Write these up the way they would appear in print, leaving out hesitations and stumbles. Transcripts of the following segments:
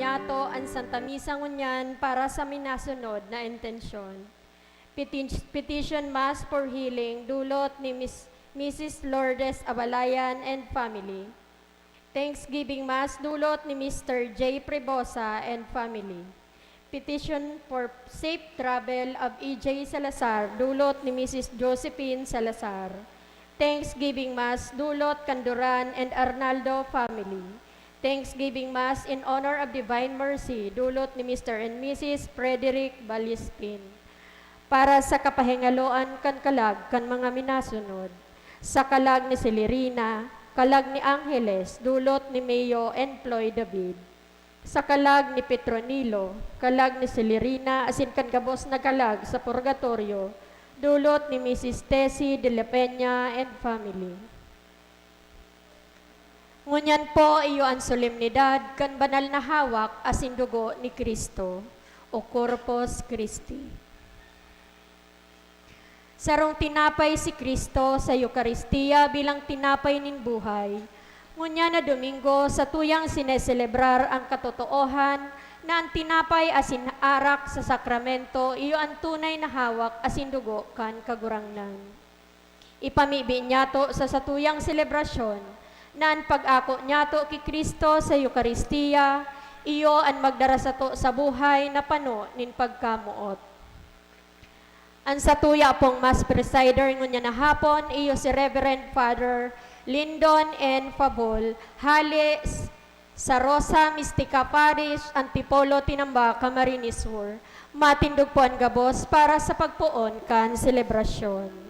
nyato ang Santa Misa ngunyan para sa minasunod na intensyon. Petition Mass for Healing, dulot ni Mrs. Lourdes Abalayan and family. Thanksgiving Mass, dulot ni Mr. J. Prebosa and family. Petition for safe travel of E.J. Salazar, dulot ni Mrs. Josephine Salazar. Thanksgiving Mass, dulot Canduran and Arnaldo family. Thanksgiving Mass in honor of Divine Mercy, dulot ni Mr. and Mrs. Frederick Balispin. Para sa kapahingaloan kan kalag kan mga minasunod, sa kalag ni Celerina, kalag ni Angeles, dulot ni Mayo and Ploy David. Sa kalag ni Petronilo, kalag ni Celerina, asin kan gabos na kalag sa purgatorio, dulot ni Mrs. Tessie de la Peña and family. Ngunyan po iyo ang solemnidad kan banal na hawak asin dugo ni Kristo, o Corpus Christi. Sarong tinapay si Kristo sa Eukaristiya bilang tinapay nin buhay, ngunya na Domingo sa tuyang sineselebrar ang katotoohan na ang tinapay asin arak sa sakramento iyo ang tunay na hawak asin dugo kan kagurangnan. Ipamibi nyato sa satuyang selebrasyon na ang pag-ako nyato ki Kristo sa Eukaristiya iyo ang magdarasato sa buhay na pano nin pagkamuot. Ang satuya pong Mass Presider ngunya na hapon iyo si Reverend Father Lyndon N. Fabol, hali sa Rosa Mystica Parish, Antipolo, Tinamba, Camarines Sur. Matindog po ang gabos para sa pagpuon kan selebrasyon.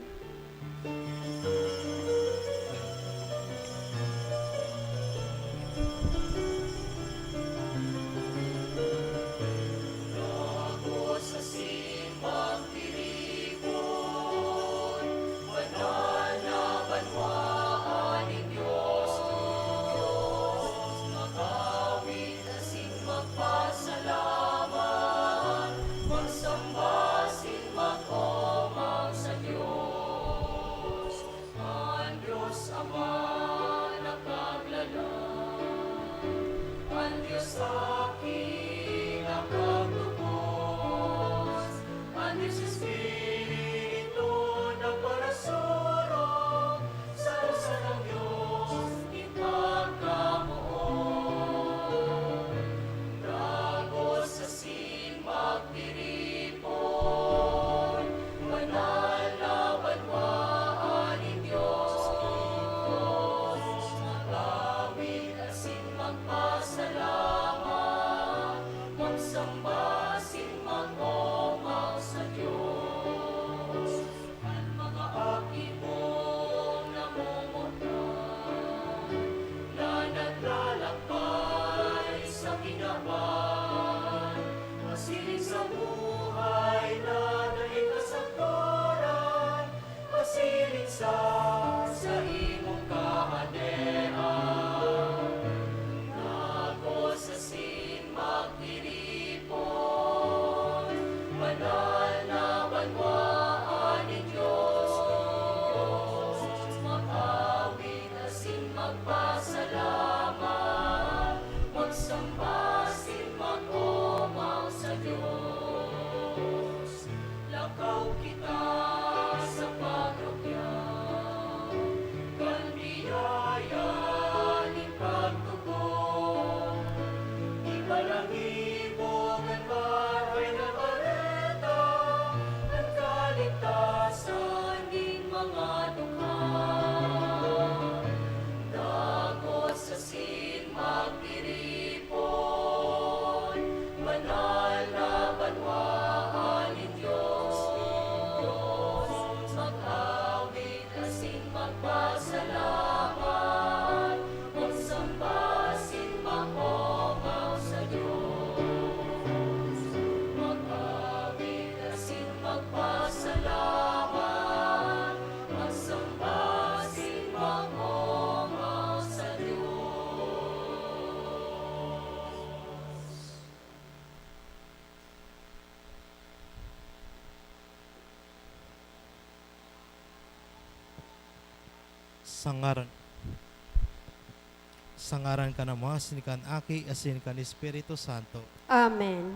Sangaran ka na mo, asin kan aki, asin kan Espiritu Santo. Amen.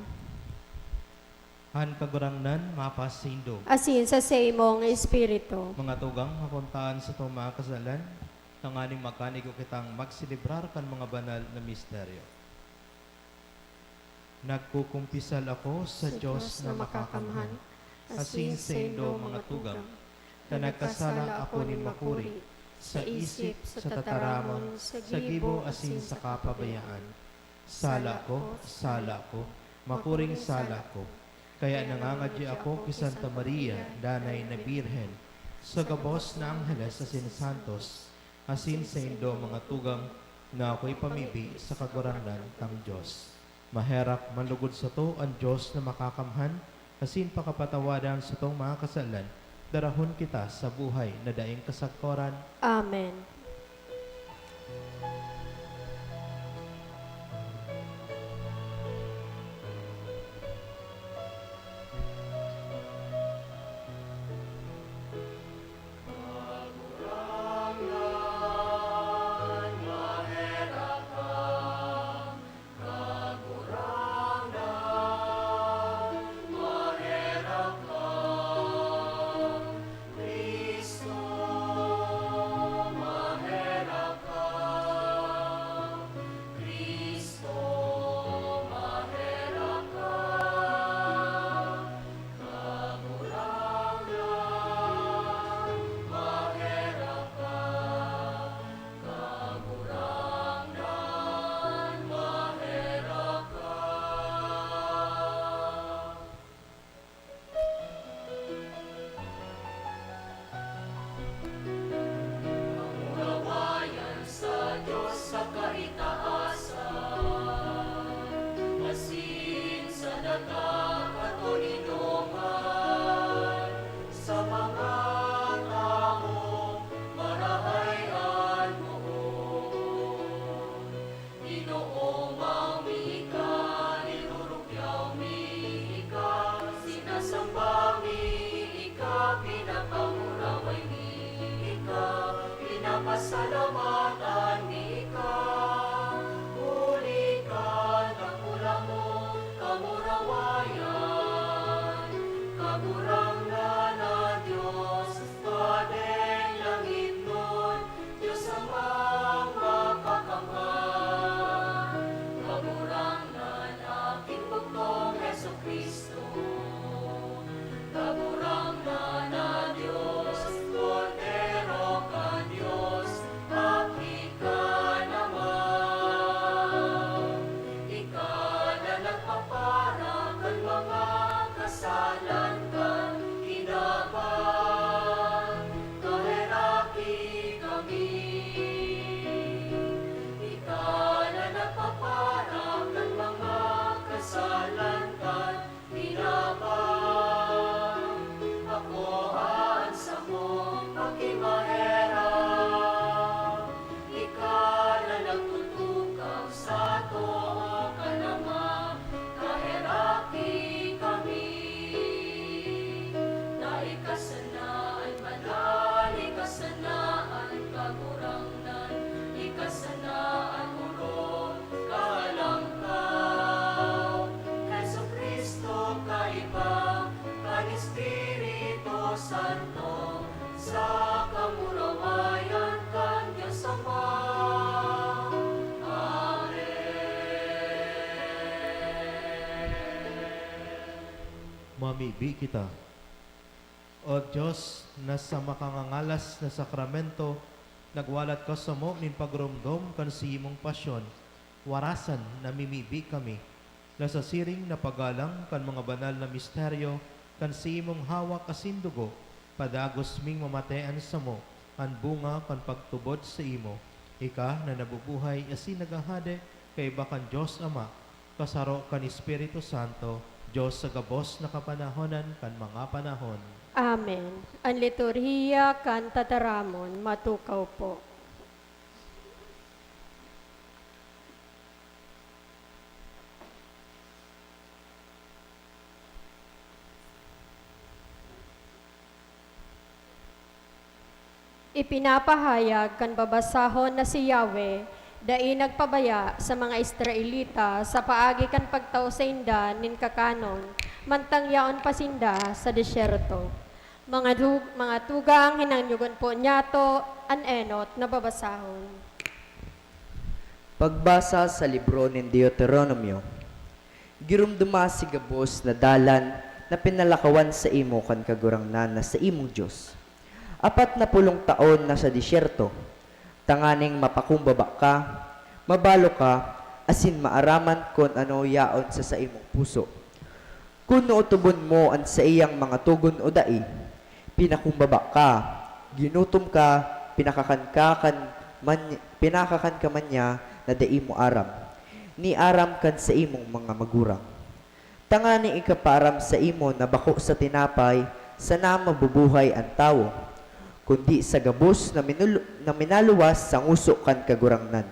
Han kagurangnan mapasindo. Asin sa imong espiritu. Mga tugang makuntaan sa itong mga kasalan, tanganing makanig ko kitang magsilibrar kan mga banal na misteryo. Nagkukumpisal ako sa Diyos na makakamhan, asin sa indo mga tugang, na nagkasala ako ni makuri, sa isip, sa tataramon, sa gibo, asin sa kapabayaan. Sala ko, makuring sala ko. Kaya nangangadya ako kay Santa Maria, Danay na Birhen, sa gabos na Angheles asin santos, asin sa indo mga tugang na ako'y pamibi sa kagurangnan ng Diyos. Maherap manlugod sa to ang Diyos na makakamhan, asin pakapatawadan sa tong mga kasalan, darahon kita sa buhay na daing kasagkoran. Amen. Mamibi kita. O Diyos, na sa makangangalas na sakramento, nagwalat ka sa mo nin pagrumdom kan si imong pasyon, warasan na mimibi kami, na sa siring na pagalang kan mga banal na misteryo, kan si imong hawak asindugo, padagos ming mamatean sa mo, ang bunga kan pagtubod sa imo. Ika na nabubuhay asin nagahade, kay bakan Diyos Ama, kasaro kan Espiritu Santo, Diyos sa gabos na kapanahonan kan mga panahon. Amen. Ang liturhiya kan tataramon, matukaw po. Ipinapahayag kan babasahon na si Yahweh dai nagpabaya sa mga Israelita sa paagi kan pagtaw sa inda nin kakanon, mantang yaon pasinda sa desyerto. Mga tugang hinanyugon po niyato, an-enot na babasahon. Pagbasa sa libro ng Deuteronomio, girumduma si gabos na dalan na pinalakawan sa imo kan kagurangnan na sa imong Diyos. 40 taon na sa disyerto, tanganing mapakumbaba ka, mabalo ka, asin maaraman kon ano yaon sa imong puso. Kung utubon mo ang sa iyang mga tugon o dai, pinakumbaba ka, ginutom ka, pinakakan ka man niya na dai mo aram. Ni aram kan sa imong mga magurang. Tangani ikaparam sa imo na bako sa tinapay, sana mabubuhay ang tao, kundi sa gabos na minaluwas sa nguso kan kagurangnan.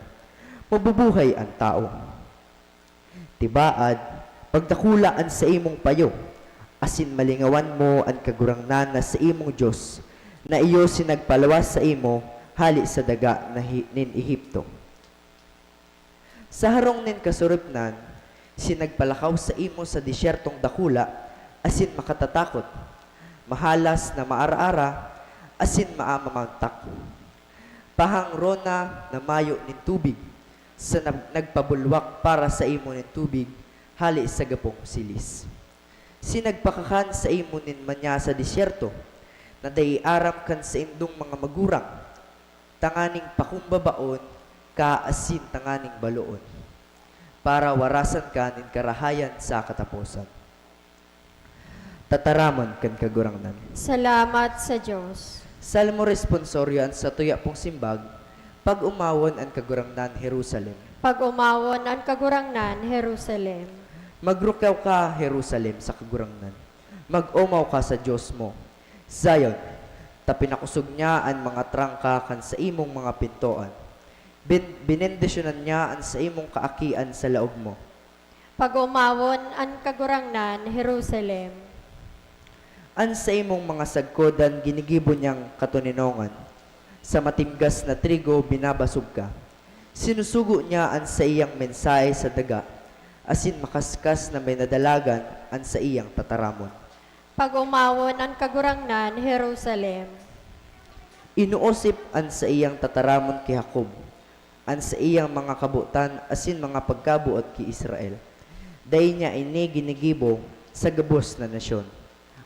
Mabubuhay ang tao. Tibaad, pagdakulaan sa imong payo, asin malingawan mo ang kagurangnan na sa imong Diyos, na iyo sinagpalawas sa imo, hali sa daga na nin Ehipto. Sa harong nin kasuripnan, sinagpalakaw sa imo sa disyertong dakula, asin makatatakot, mahalas na maara-ara, asin maamamagtak. Pahangrona na mayo nin tubig, sa nagpabulwak para sa imo nin tubig, hali sa gapong silis. Sinagpakakan sa imo nin manya sa disyerto, na aram kan sa indong mga magurang, tanganing pakumbabaon, kaasin tanganing baloon, para warasan ka nin karahayan sa katapusan. Tataramon kan kagurangnan. Salamat sa Diyos. Salmo responsoryo an sa tuya pong simbag, pag umawon ang kagurangnan Jerusalem. Pag umawon ang kagurangnan, Jerusalem. Magrukaw ka, Jerusalem, sa kagurangnan. Mag-umaw ka sa Diyos mo. Zion, tapinakusog niya ang mga trangka kan sa imong mga pintoan. Binendisyonan niya ang sa imong kaakian sa laog mo. Pag umawon ang kagurangnan, Jerusalem. An sa imong mga sagkodan ginigibo niyang katuninongan. Sa matimgas na trigo binabasog ka. Sinusugo niya an sa iyang mensahe sa daga, asin makaskas na may nadalagan an sa iyang tataramon. Pag umawon ang kagurangnan, Jerusalem. Inuosip an sa iyang tataramon kay Jacob, an sa iyang mga kabutan asin mga pagkabuot ki Israel. Day niya ini ginigibo sa gabos na nasyon.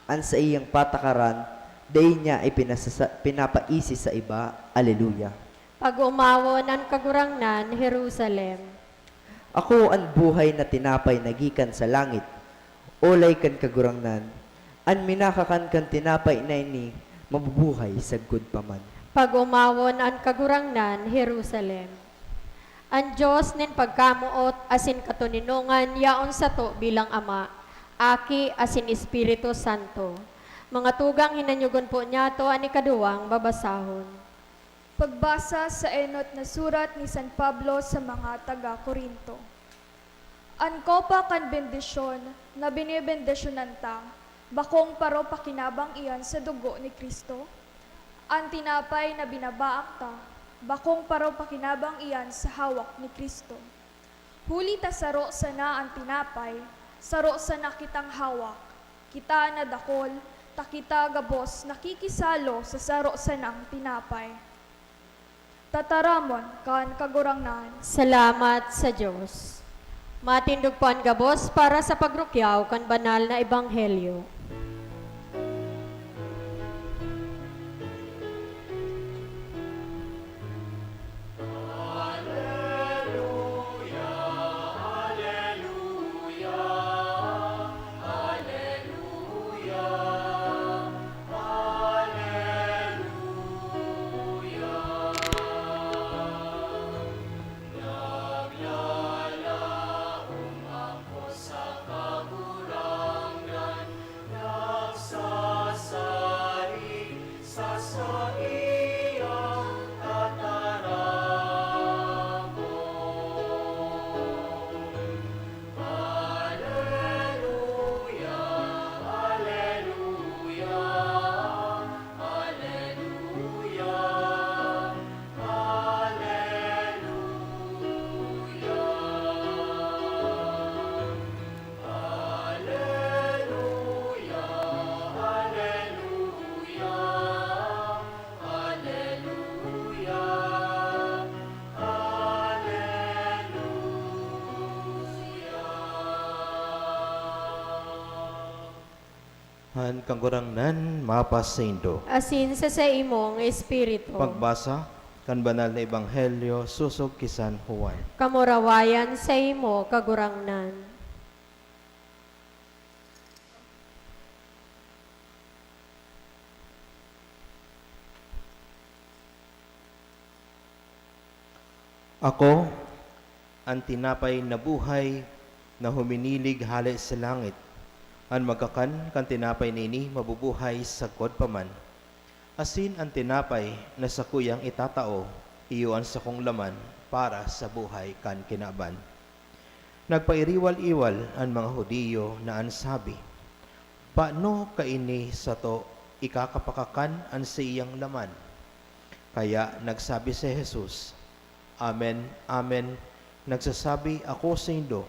An sa iyang patakaran, day niya ay pinapaisi sa iba. Aleluya. Pag umawon ang kagurangnan, Jerusalem. Ako ang buhay na tinapay nagikan sa langit. Olay kan kagurangnan. An minakakan kan tinapay na ini, mabubuhay sa good paman. Pag umawon ang kagurangnan, Jerusalem. Ang Diyos nin pagkamuot asin katuninungan yaon sa to bilang Ama, Aki asin Espiritu Santo. Mga tugang hinanyugon po niya to ani kaduwang babasahon. Pagbasa sa enot na surat ni San Pablo sa mga taga-Korinto. An kopa kan bendisyon na binibendisyonan ta, bakong paro pakinabang iyan sa dugo ni Kristo. Ang tinapay na binabaak ta, bakong paro pakinabang iyan sa hawak ni Kristo. Huli ta saro sana ang tinapay, saro sana kitang hawak. Kita na dakol, takita gabos nakikisalo sa saro sanang tinapay. Tataramon kan kagurangnan. Salamat sa Diyos. Matindog po ang gabos para sa pagrukyaw kan banal na ebanghelyo. Han kagurangnan mapasaindo. Asin sa imong espiritu. Pagbasa kan banal na ebanghelyo susog kisan Juan. Kamurawayan sa imo kagurangnan. Ako ang tinapay na buhay na huminilig hali sa langit. Ang magkakan kan tinapay nini mabubuhay sa kod paman. Asin ang tinapay na sa kuyang itatao, iyon sa kong laman para sa buhay kan kinaban. Nagpairiwal-iwal ang mga Hudiyo na ansabi, paano kaini sa to ikakapakakan ang siyang laman? Kaya nagsabi si Jesus, Amen, amen, nagsasabi ako sa indo,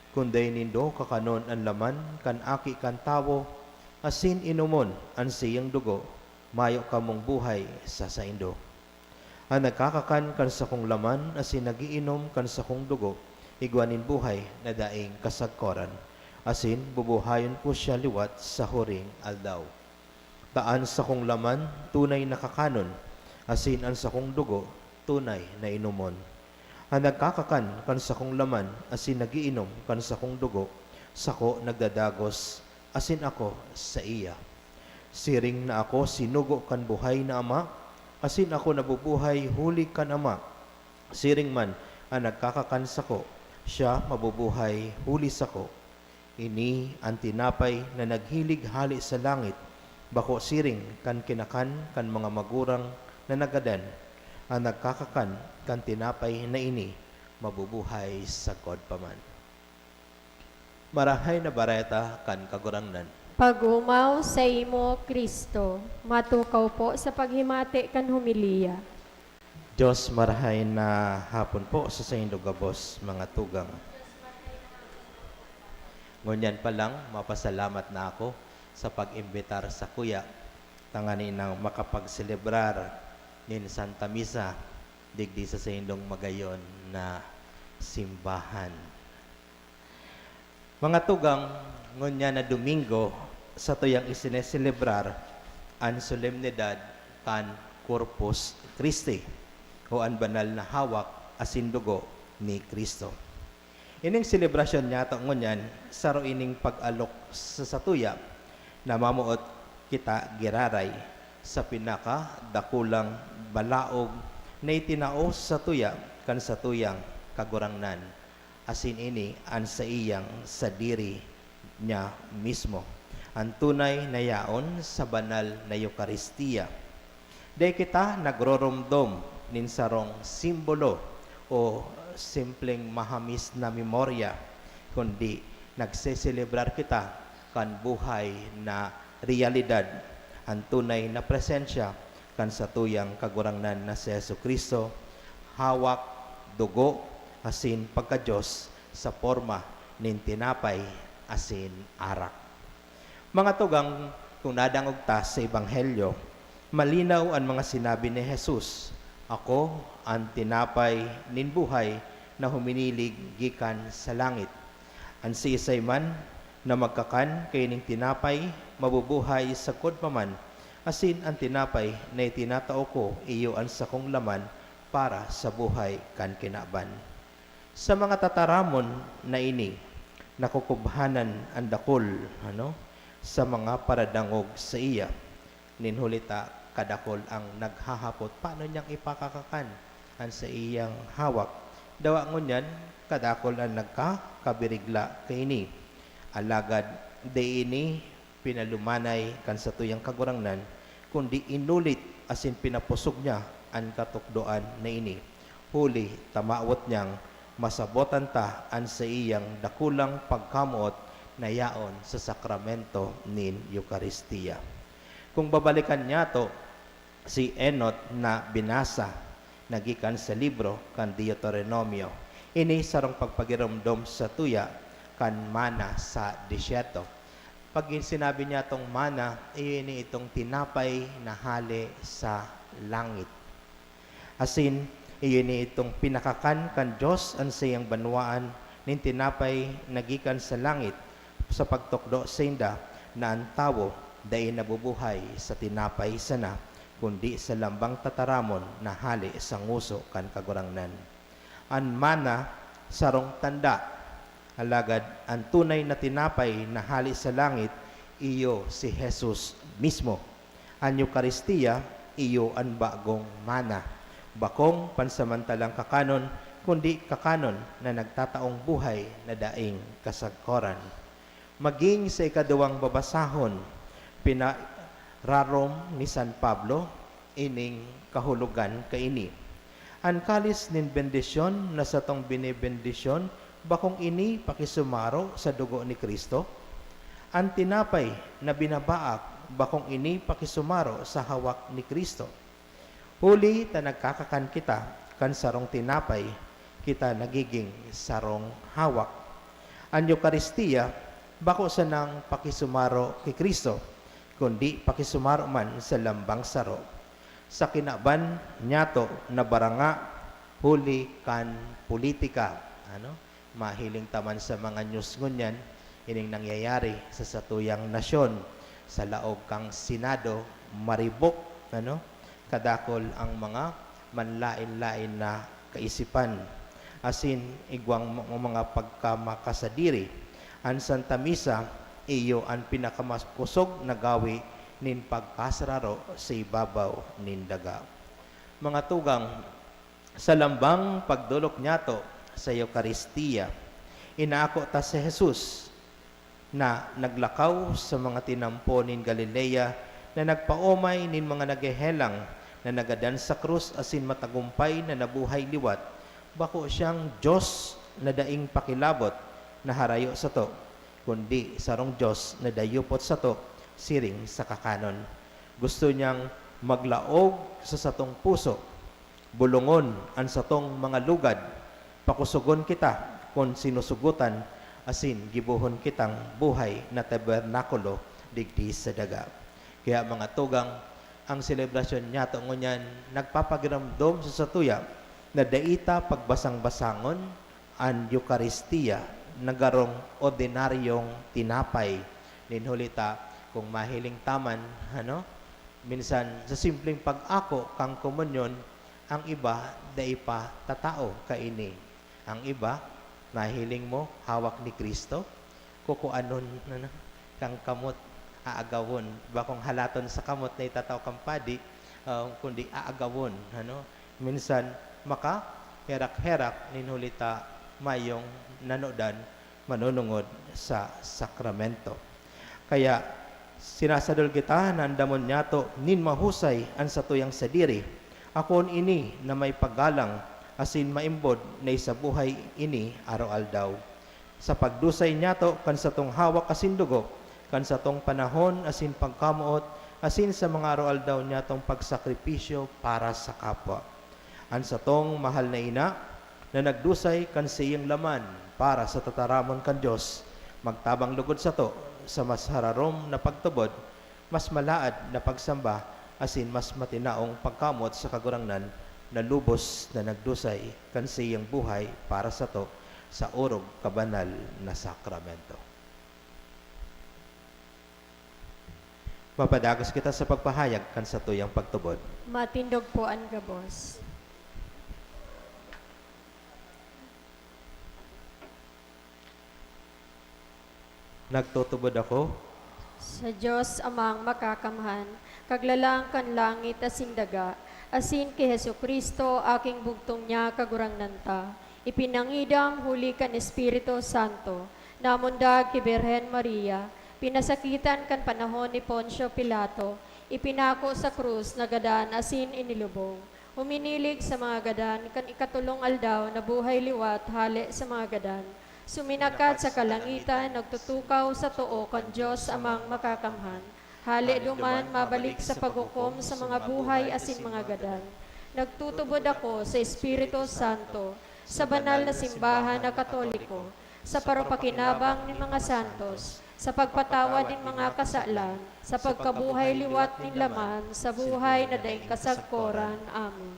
kunday nindo kakanon ang laman kan aki kan tawo, asin inumon ang siyang dugo, mayo kamong buhay sa indo. Ang nagkakakan kan sa kong laman, asin nagiinom kan sa kong dugo, igwanin buhay na daing kasagkoran, asin bubuhayon ko siya liwat sa huring aldaw. Taan sa kong laman, tunay na kakanon, asin ang sa kong dugo, tunay na inumon. Ang nagkakakan kan sa kong laman, asin nagiinom kan sa kong dugo, sako nagdadagos, asin ako sa iya. Siring na ako sinugo kan buhay na ama, asin ako nabubuhay huli kan ama. Siring man ang nagkakakan sako, siya mabubuhay huli sako. Ini ang tinapay na naghilig hali sa langit, bako siring kan kinakan kan mga magurang na nagadan. Ang nagkakakan kan tinapay na ini, mabubuhay sa kod paman. Marahay na bareta kan kagurangnan. Pagumaw sa imo, Kristo, matukaw po sa paghimati kan humiliya. Diyos, marahay na hapon po sa inyong gabos, mga tugang. Ngunyan pa lang, mapasalamat na ako sa pag-imbitar sa kuya, tangani ng makapagselebrar nin Santa Misa, digdi sa inyong magayon na simbahan. Mga tugang, ngunyan na Domingo, sa tuyang isineselebrar ang solemnidad kan Corpus Christi, o ang banal na hawak asin dugo ni Kristo. Ining selebrasyon niya ito ngunyan, saro ining pag-alok sa satuya na mamuot kita giraray sa pinaka dakulang balaog na itinao sa tuya kan sa tuyang kagurangnan. Asin ini ang sa iyang sa diri niya mismo. Ang tunay na yaon sa banal na Eukaristiya. Day kita nagroromdom nin sarong simbolo o simpleng mahamis na memorya, kundi nagseselebrar kita kan buhay na realidad, ang tunay na presensya kan sa tuyang kagurangnan na si Jesucristo, hawak, dugo, asin pagka-Diyos sa forma nin tinapay asin arak. Mga tugang, kung nadangog ta sa Ebanghelyo, malinaw ang mga sinabi ni Jesus, ako ang tinapay nin buhay na huminilig gikan sa langit. Ang siisay man na magkakan kay ning tinapay, mabubuhay sa kod paman, asin ang tinapay na itinatao ko, iyo ang sa kong laman para sa buhay kan kinaban. Sa mga tataramon na ini, nakukubhanan ang dakol, sa mga paradangog sa iya. Ninhulita kadakol ang naghahapot, paano niyang ipakakakan ang sa iyang hawak. Dawa ngunyan, kadakol ang nagkakabirigla kaini. Alagad, de ini pinalumanay kan sa tuyang kagurangnan, kundi inulit asin pinapusog niya ang katukdoan na ini. Huli, tamawot niyang masabotan ta ang sa iyang dakulang pagkamuot na yaon sa sakramento nin Eukaristiya. Kung babalikan niya to, si Enot na binasa, nagikan sa libro kan Deuteronomio, ini sarong pagpagiramdom sa tuya kan mana sa desierto. Pag sinabi niya tong mana, ini itong tinapay na hali sa langit. Asin, ini itong pinakakan kan Diyos ang siyang banwaan nin tinapay nagikan sa langit sa pagtukdo sa inda na ang tawo dai nabubuhay sa tinapay sana, kundi sa lambang tataramon na hali sa nguso kan kagurangnan. An mana sarong tanda, alagad ang tunay na tinapay na hali sa langit, iyo si Jesus mismo. Ang Eucharistia, iyo ang bagong mana. Bakong pansamantalang kakanon, kundi kakanon na nagtataong buhay na daing kasagkoran. Maging sa ikadawang babasahon, pinararom ni San Pablo, ining kahulugan kaini. Ang kalis nin bendisyon na sa tong binibendisyon, bakong ini pakisumaro sa dugo ni Kristo. Ang tinapay na binabaak, bakong ini pakisumaro sa hawak ni Kristo. Huli ta nagkakakan kita, kan sarong tinapay, kita nagiging sarong hawak. Ang Eucharistia, bako sa nang pakisumaro kay Kristo, kundi pakisumaro man sa lambang saro. Sa kinaban nyato na baranga, huli kan politika. Mahiling taman sa mga news ngunyan, ining nangyayari sa satuyang nasyon, sa laog kang Senado, maribok, kadakol ang mga manlain-lain na kaisipan. Asin, igwang mga pagkamakasadiri. Ang Santa Misa, iyo ang pinakamaskusog na gawi nin pagpasararo sa ibabaw nin daga. Mga tugang, sa lambang pagdulok nyato sa Eucharistia, inaako ta si Jesus na naglakaw sa mga tinampo nin Galilea, na nagpaumay nin mga naghehelang, na nagadan sa krus asin matagumpay na nabuhay liwat. Bako siyang Diyos na daing pakilabot na harayo sa to, kundi sarong Diyos na dayupot sa to, siring sa kakanon. Gusto niyang maglaog sa satong puso, bulungon ang satong mga lugad, pakusugon kita kung sinusugutan, asin gibuhon kitang buhay na tabernakulo digdi sa daga. Kaya mga tugang, ang selebrasyon niya ngunyan nagpapagiramdom sa satuya na daita pagbasang-basangon ang Eucharistia, nagarong ordinaryong tinapay. Ninhulita kung mahiling taman, minsan sa simpleng pag-ako kang komunyon, ang iba dai pa tatao kaini. Ang iba mahiling mo hawak ni Kristo, kukuanon kang kamot aagawon, bakong halaton sa kamot na itataw kang padi, kundi aagawon. Minsan maka herak-herak ninhulita mayong nanodan manunungod sa sakramento. Kaya sinasadol kita na andamon nyato nin mahusay ang satuyang sadiri. Akon ini na may paggalang, asin maimbod na isabuhay ini araw-aldaw. Sa pagdusay nyato kan satong hawak asin dugo, kan satong panahon asin pagkamuot, asin sa mga araw-aldaw nyatong pagsakripisyo para sa kapwa. Ang satong mahal na ina na nagdusay kan siyang laman para sa tataramon kan Diyos, magtabang lugod sa to, sa mas hararom na pagtubod, mas malaad na pagsamba, asin mas matinaong pagkamot sa kagurangnan, na lubos na nagdusay kan siyang buhay para sa to, sa urog kabanal na sakramento. Mapadagos kita sa pagpahayag kan sa tuyang pagtubod. Matindog po ang gabos. Nagtutubod ako Sa Diyos amang makakamhan, kaglalang kan langit asin daga, asin ki Jesucristo aking bugtong niya kagurangnan ipinangidam huli kan Espiritu Santo, namundag ki Birhen Maria, pinasakitan kan panahon ni Poncio Pilato, ipinako sa krus na gadan asin inilubong, huminilig sa mga gadan kan ikatulong aldaw na buhay liwat hali sa mga gadan, suminakat sa kalangitan, nagtutukaw sa tuo kan Diyos amang makakamhan, hali duman mabalik sa paghukom sa mga buhay asin mga gadan. Nagtutubod ako sa Espiritu Santo, sa banal na simbahan na Katoliko, sa parupakinabang ng mga santos, sa pagpatawad ng mga kasalan, sa pagkabuhay liwat ng laman, sa buhay na daing kasagkoran. Amen.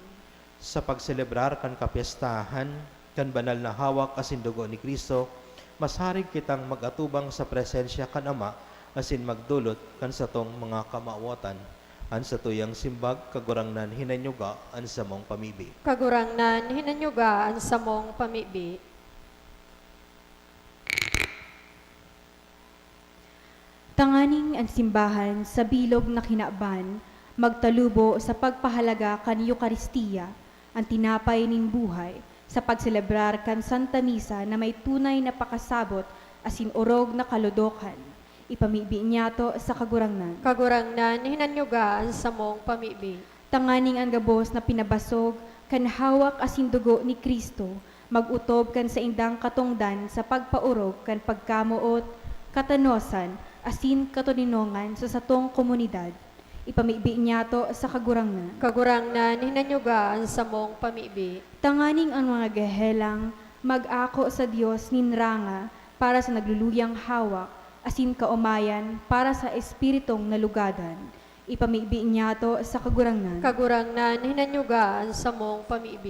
sa pagselebrar kan kapiestahan, kan banal na hawak asin dugo ni Kristo, masarig kitang magatubang sa presensya kan Ama, asin magdulot kan sa tong mga kamawatan, an sa tuyang simbag kagurangnan hinanyuga an sa mong pamibi. Kagurangnan hinanyuga ang samong pamibi. Tanganing ang simbahan sa bilog na kinaban, magtalubo sa pagpahalaga kan Eukaristiya, ang tinapay nin buhay, sa pagselebrar kan Santa Misa na may tunay na pakasabot asin orog na kaludokan. Ipamibi niya to sa kagurangnan. Kagurangnan hinanyuga ang samong pamibi. Tanganing ang gabos na pinabasog, kan hawak asin dugo ni Kristo, magutob kan sa indang katungdan sa pagpaurog kan pagkamuot, katanosan, asin katuninongan sa satong komunidad. Ipamibi niya to sa kagurangnan. Kagurangnan hinanyuga ang samong pamibi. Tanganing ang mga gehelang mag-ako sa Diyos ninranga para sa nagluluyang hawak, asin kaumayan para sa espiritong nalugadan. Ipamibi niya to sa kagurangnan. Kagurangnan hinanyuga ang samong pamibi.